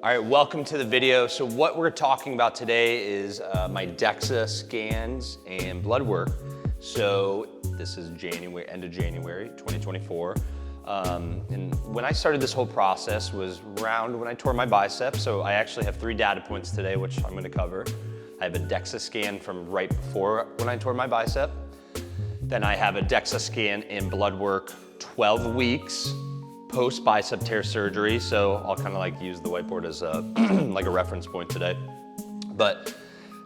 All right, welcome to the video. So what we're talking about today is my DEXA scans and blood work. So this is January, end of January 2024. And when I started this whole process was around when I tore my bicep. So I actually have 3 data points today, which I'm gonna cover. I have a DEXA scan from right before when I tore my bicep. Then I have a DEXA scan and blood work 12 weeks post bicep tear surgery. So I'll kind of like use the whiteboard as a, like a reference point today. But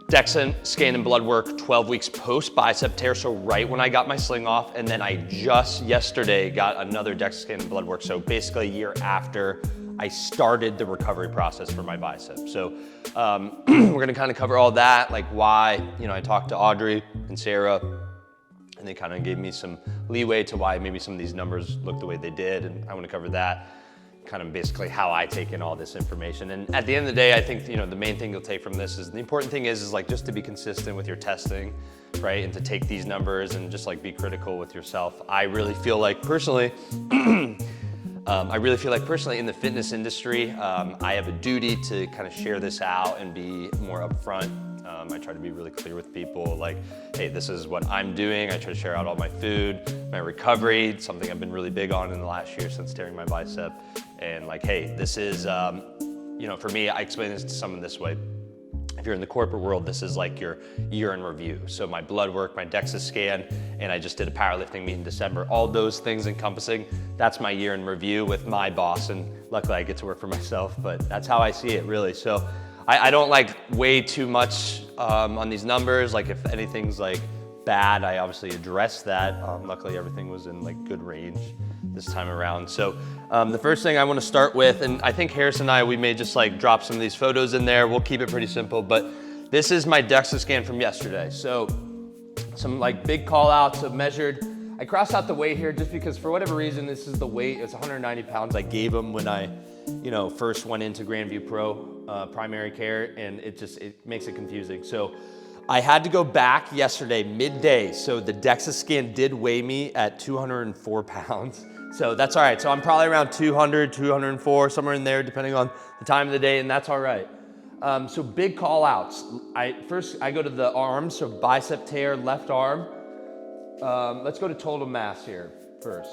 DEXA scan and blood work 12 weeks post bicep tear. So right when I got my sling off, and then I just yesterday got another DEXA scan and blood work. So basically a year after I started the recovery process for my bicep. So we're gonna kind of cover all that, like why, I talked to Audrey and Sarah, and they kind of gave me some leeway to why maybe some of these numbers look the way they did, and I want to cover that, kind of basically how I take in all this information. And at the end of the day, I think the main thing you'll take from this is the important thing is like just to be consistent with your testing, right? And to take these numbers and just like be critical with yourself. I really feel like personally, in the fitness industry, I have a duty to kind of share this out and be more upfront. I try to be really clear with people, like, hey, this is what I'm doing. I try to share out all my food, my recovery, something I've been really big on in the last year since tearing my bicep. And like, hey, this is, for me, I explain this to someone this way. If you're in the corporate world, this is like your year in review. So my blood work, my DEXA scan, and I just did a powerlifting meet in December. All those things encompassing, that's my year in review with my boss. And luckily I get to work for myself, but that's how I see it really. So I don't like way too much on these numbers. Like if anything's like bad, I obviously address that. Luckily everything was in like good range this time around. So the first thing I want to start with, and I think Harris and we may just like drop some of these photos in there. We'll keep it pretty simple, but this is my DEXA scan from yesterday. So some like big call outs of measured. I crossed out the weight here just because for whatever reason, this is the weight. It's 190 pounds I gave him when I first went into Grandview Pro primary care, and it makes it confusing. So I had to go back yesterday midday. So the DEXA scan did weigh me at 204 pounds. So that's all right. So I'm probably around 200, 204, somewhere in there, depending on the time of the day, and that's all right. So big call outs. First I go to the arms, so bicep tear, left arm. Let's go to total mass here first.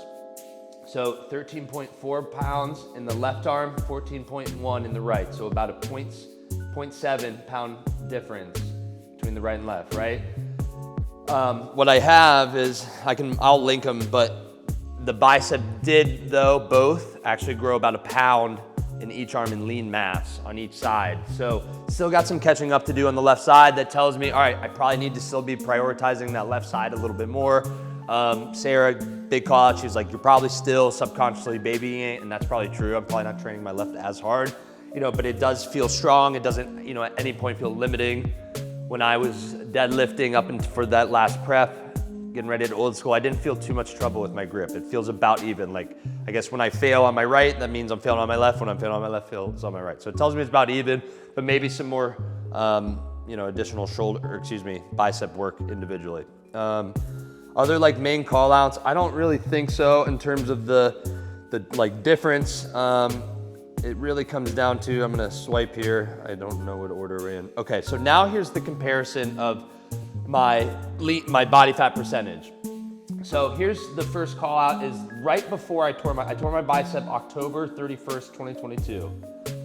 So 13.4 pounds in the left arm, 14.1 in the right. So about a 0.7 pound difference between the right and left, right? What I have is, I'll link them, but the bicep did though, both actually grow about a pound in each arm in lean mass on each side. So still got some catching up to do on the left side. That tells me, all right, I probably need to still be prioritizing that left side a little bit more. Sarah, big call out, she was like, you're probably still subconsciously babying it, and that's probably true. I'm probably not training my left as hard, but it does feel strong. It doesn't, at any point feel limiting. When I was deadlifting up for that last prep, getting ready at old school, I didn't feel too much trouble with my grip. It feels about even. Like, I guess when I fail on my right, that means I'm failing on my left. When I'm failing on my left, it's on my right. So it tells me it's about even, but maybe some more, additional bicep work individually. Other like main call outs, I don't really think so in terms of the like difference. It really comes down to, I'm gonna swipe here. I don't know what order we're in. Okay, so now here's the comparison of my body fat percentage. So here's the first call out is right before I tore my bicep October 31st, 2022.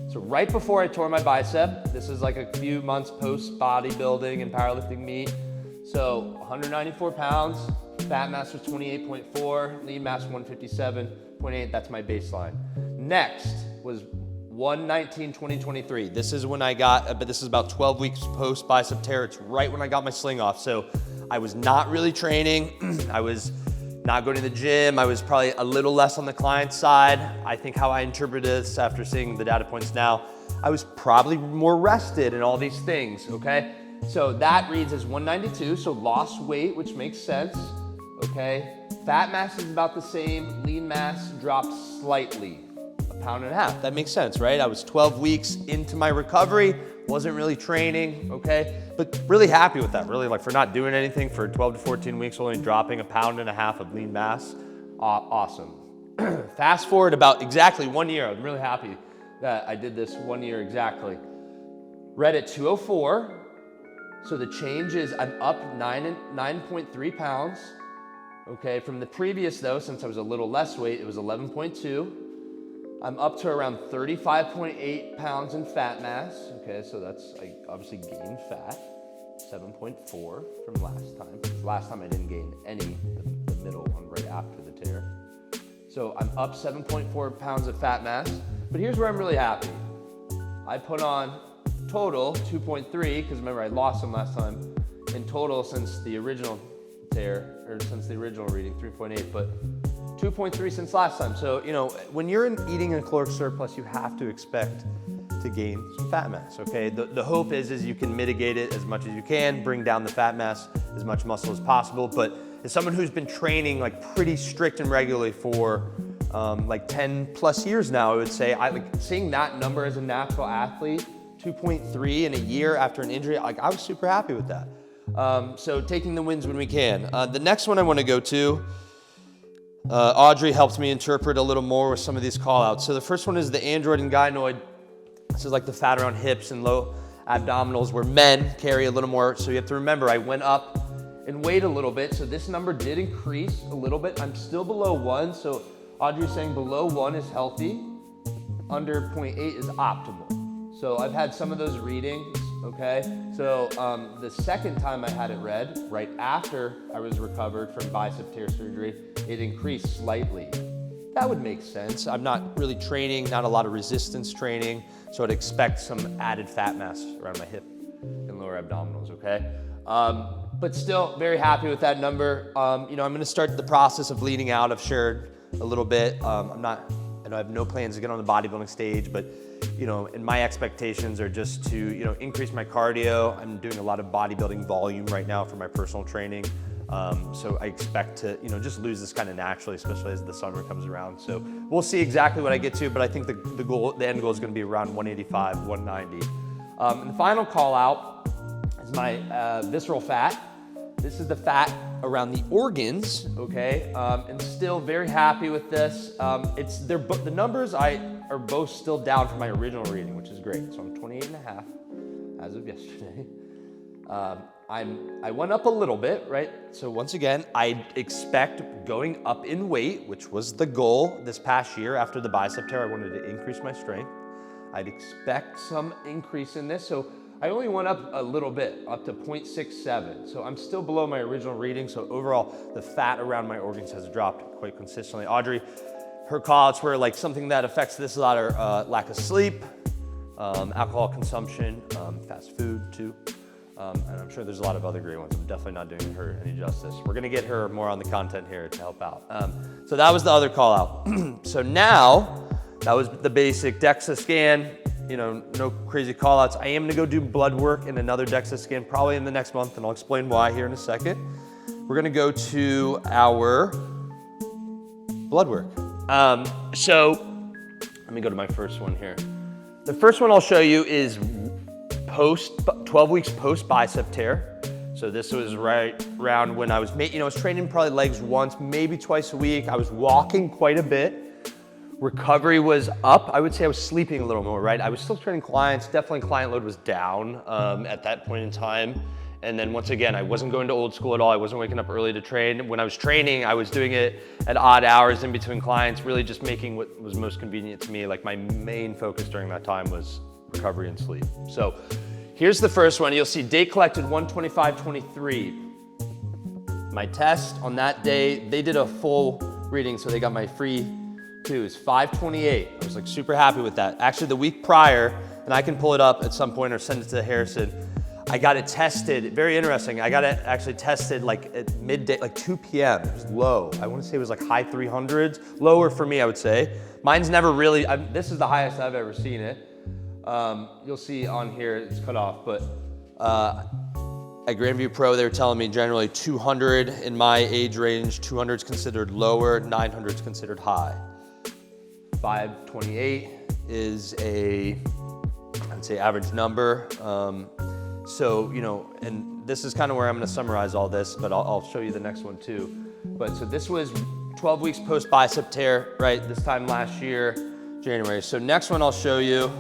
So right before I tore my bicep, this is like a few months post bodybuilding and powerlifting meet. So 194 pounds, fat mass was 28.4, lean mass 157.8, that's my baseline. Next was 119, 2023. This is when I got, but this is about 12 weeks post bicep tear. It's right when I got my sling off. So I was not really training. I was not going to the gym. I was probably a little less on the client side. I think how I interpret this after seeing the data points now, I was probably more rested and all these things, okay? So that reads as 192, so lost weight, which makes sense, okay? Fat mass is about the same, lean mass dropped slightly, 1.5 pounds. That makes sense, right? I was 12 weeks into my recovery, wasn't really training, okay? But really happy with that, really, like for not doing anything for 12 to 14 weeks, only dropping 1.5 pounds of lean mass, awesome. Fast forward about exactly 1 year, I'm really happy that I did this 1 year exactly. Read at 204. So the change is I'm up 9.3 pounds. Okay, from the previous though, since I was a little less weight, it was 11.2. I'm up to around 35.8 pounds in fat mass. Okay, so that's, I obviously gained fat. 7.4 from last time. Last time I didn't gain any, the middle one right after the tear. So I'm up 7.4 pounds of fat mass, but here's where I'm really happy. I put on total 2.3, because remember I lost some last time, in total since the original tear, or since the original reading, 3.8, but 2.3 since last time. So, you know, when you're eating in caloric surplus, you have to expect to gain some fat mass, okay? The hope is you can mitigate it as much as you can, bring down the fat mass, as much muscle as possible, but as someone who's been training like pretty strict and regularly for like 10 plus years now, I would say, like seeing that number as a natural athlete, 2.3 in a year after an injury, like I was super happy with that. So taking the wins when we can. The next one I wanna go to, Audrey helped me interpret a little more with some of these call outs. So the first one is the android and gynoid. This is like the fat around hips and low abdominals where men carry a little more. So you have to remember, I went up in weight a little bit. So this number did increase a little bit. I'm still below 1. So Audrey's saying below 1 is healthy. Under 0.8 is optimal. So I've had some of those readings, okay? So the second time I had it read, right after I was recovered from bicep tear surgery, it increased slightly. That would make sense. I'm not really training, not a lot of resistance training, so I'd expect some added fat mass around my hip and lower abdominals, okay? But still very happy with that number. You know, I'm gonna start the process of bleeding out. I've shared a little bit. I have no plans to get on the bodybuilding stage, but you know, and my expectations are just to, you know, increase my cardio. I'm doing a lot of bodybuilding volume right now for my personal training. So I expect to, you know, just lose this kind of naturally, especially as the summer comes around. So we'll see exactly what I get to, but I think the end goal is going to be around 185, 190. And the final call out is my visceral fat. This is the fat around the organs, okay? And still very happy with this. The numbers are both still down from my original reading, which is great. So I'm 28.5 as of yesterday. I went up a little bit, right? So once again, I expect going up in weight, which was the goal this past year after the bicep tear. I wanted to increase my strength. I'd expect some increase in this. So I only went up a little bit, up to 0.67. So I'm still below my original reading. So overall, the fat around my organs has dropped quite consistently. Audrey, her call-outs were like something that affects this a lot are lack of sleep, alcohol consumption, fast food too. And I'm sure there's a lot of other great ones. I'm definitely not doing her any justice. We're gonna get her more on the content here to help out. So that was the other call out. So now, that was the basic DEXA scan, you know, no crazy call outs. I am gonna go do blood work in another DEXA scan probably in the next month, and I'll explain why here in a second. We're gonna go to our blood work. So let me go to my first one here. The first one I'll show you is 12 weeks post bicep tear. So this was right around when I was, I was training probably legs once, maybe twice a week. I was walking quite a bit. Recovery was up. I would say I was sleeping a little more, right? I was still training clients. Definitely client load was down at that point in time. And then once again, I wasn't going to old school at all. I wasn't waking up early to train. When I was training, I was doing it at odd hours in between clients, really just making what was most convenient to me. Like my main focus during that time was recovery and sleep. So here's the first one. You'll see date collected 125/23. My test on that day, they did a full reading, so they got my free too. It's 528. I was like super happy with that. Actually, the week prior, and I can pull it up at some point or send it to Harrison, I got it tested, very interesting. I got it actually tested like at midday, like 2 p.m. It was low. I want to say it was like high 300s, lower for me, I would say. Mine's never really, this is the highest I've ever seen it. You'll see on here, it's cut off, but at Grandview Pro, they were telling me generally 200 in my age range, 200 is considered lower, 900 is considered high. 528 is I'd say average number. So, you know, and this is kind of where I'm gonna summarize all this, but I'll show you the next one too. But so this was 12 weeks post bicep tear, right? This time last year, January. So next one I'll show you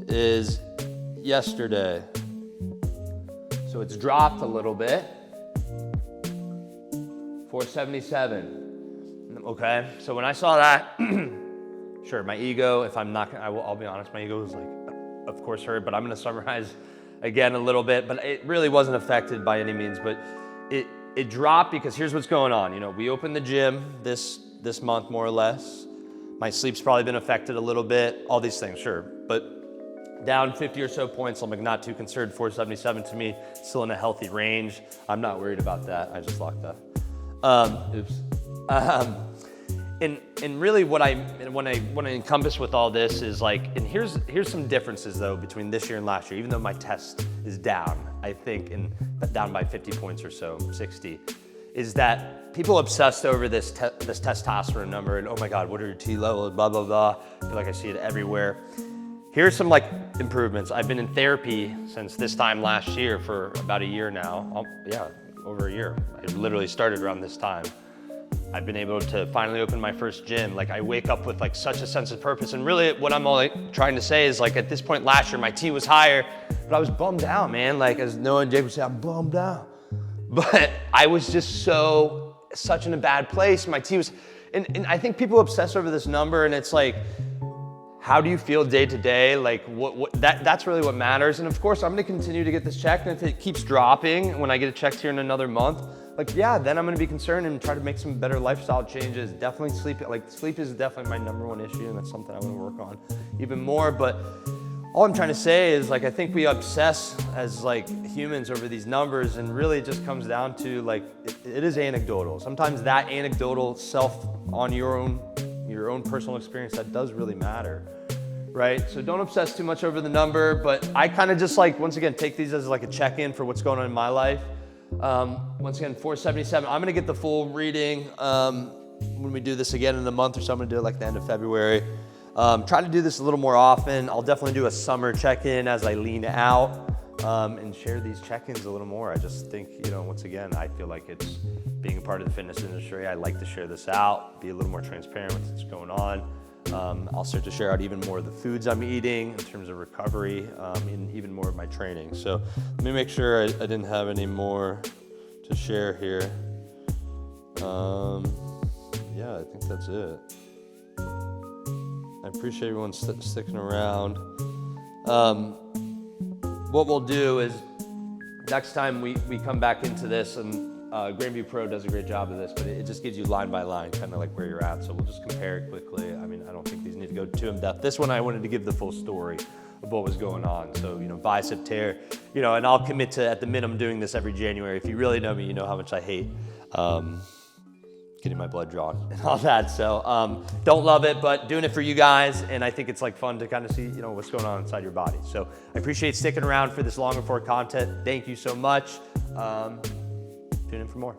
is yesterday. So it's dropped a little bit. 477. Okay, so when I saw that, sure, my ego, if I'm not, I'll be honest, my ego was like, of course hurt, but I'm gonna summarize again a little bit, but it really wasn't affected by any means, but it dropped because here's what's going on. You know, we opened the gym this month, more or less. My sleep's probably been affected a little bit, all these things, sure, but down 50 or so points, I'm like not too concerned. 477 to me, still in a healthy range. I'm not worried about that. I just locked that. Oops. And really what I encompass with all this is like, and here's some differences though between this year and last year, even though my test is down, I think, and down by 50 points or so, 60, is that people obsessed over this testosterone number and oh my God, what are your T levels, blah, blah, blah. I feel like I see it everywhere. Here's some like improvements. I've been in therapy since this time last year for about a year now. Yeah, over a year. I literally started around this time. I've been able to finally open my first gym. Like I wake up with like such a sense of purpose. And really what I'm all trying to say is like at this point last year, my T was higher, but I was bummed out, man. Like as Noah and Jake would say, I'm bummed out. But I was just such in a bad place. My T was, and I think people obsess over this number and it's like, how do you feel day to day? Like that's really what matters. And of course, I'm gonna continue to get this checked, and if it keeps dropping, when I get it checked here in another month, like yeah, then I'm gonna be concerned and try to make some better lifestyle changes. Definitely sleep is definitely my #1 issue, and that's something I wanna work on even more. But all I'm trying to say is like, I think we obsess as like humans over these numbers, and really it just comes down to like, it is anecdotal. Sometimes that anecdotal self on your own personal experience, that does really matter. Right? So don't obsess too much over the number, but I kind of just like, once again, take these as like a check-in for what's going on in my life. Once again, 477, I'm gonna get the full reading when we do this again in a month or so. I'm gonna do it like the end of February. Try to do this a little more often. I'll definitely do a summer check-in as I lean out and share these check-ins a little more. I just think, you know, once again, I feel like it's being a part of the fitness industry. I like to share this out, be a little more transparent with what's going on. I'll start to share out even more of the foods I'm eating in terms of recovery, and even more of my training. So let me make sure I didn't have any more to share here. Yeah, I think that's it. I appreciate everyone sticking around. What we'll do is next time we come back into this, and Grandview Pro does a great job of this, but it just gives you line by line, kind of like where you're at. So we'll just compare it quickly. I mean, I don't think these need to go too in depth. This one, I wanted to give the full story of what was going on. So, you know, bicep tear, you know, and I'll commit to at the minimum doing this every January. If you really know me, you know how much I hate getting my blood drawn and all that. So don't love it, but doing it for you guys. And I think it's like fun to kind of see, you know, what's going on inside your body. So I appreciate sticking around for this longer form content. Thank you so much. Tune in for more.